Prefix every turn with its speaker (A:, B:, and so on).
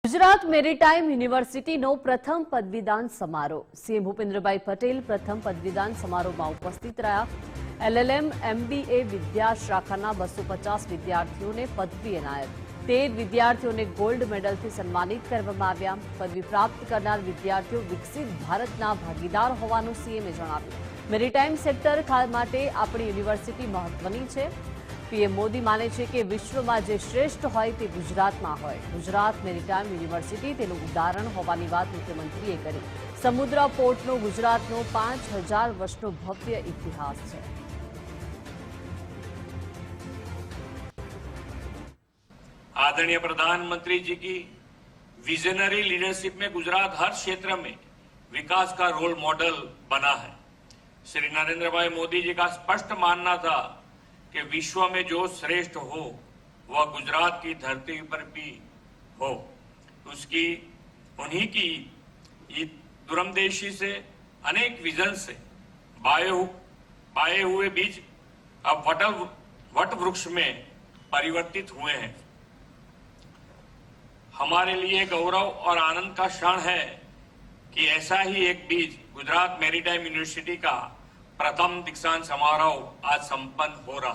A: Gujarat maritime યુનિવર્સિટીનો પ્રથમ પદવીદાન સમારોહ સીએમ ભૂપેન્દ્રભાઈ પટેલ પ્રથમ પદવીદાન સમારોહમાં ઉપસ્થિત રહ્યા। એલએલએમ એમબીએ વિદ્યા શાખાના 250 વિદ્યાર્થીઓને પદવી એનાયત। 13 વિદ્યાર્થીઓને ગોલ્ડ મેડલથી સન્માનિત કરવામાં આવ્યા। પદવી પ્રાપ્ત કરનાર વિદ્યાર્થીઓ વિકસિત ભારતના ભાગીદાર હોવાનું સીએમએ જણાવ્યું। મેરીટાઈમ સેક્ટર માટે આપણી યુનિવર્સિટી મહત્વની છે। પીએમ મોદી માને છે કે વિશ્વમાં જે શ્રેષ્ઠ હોય તે ગુજરાતમાં હોય। ગુજરાત મેરીટાઈમ યુનિવર્સિટી તેનું ઉદાહરણ હોવાની વાત મુખ્યમંત્રીએ કરી। સમુદ્ર પોર્ટનો ગુજરાતનો 5000 વર્ષનો ભવ્ય ઇતિહાસ છે।
B: आदरणीय प्रधानमंत्री जी की विजनरी लीडरशिप में गुजरात हर क्षेत्र में विकास का रोल मॉडल बना है। श्री नरेंद्र भाई मोदी जी का स्पष्ट मानना था कि विश्व में जो श्रेष्ठ हो वह गुजरात की धरती पर भी हो। उसकी उन्हीं की दूरंदेशी से अनेक विजन से बाए हुए बीज अब वट वृक्ष में परिवर्तित हुए हैं। हमारे लिए गौरव और आनंद का क्षण है कि ऐसा ही एक बीज गुजरात मैरीटाइम यूनिवर्सिटी का प्रथम दीक्षांत समारोह आज संपन्न हो रहा है।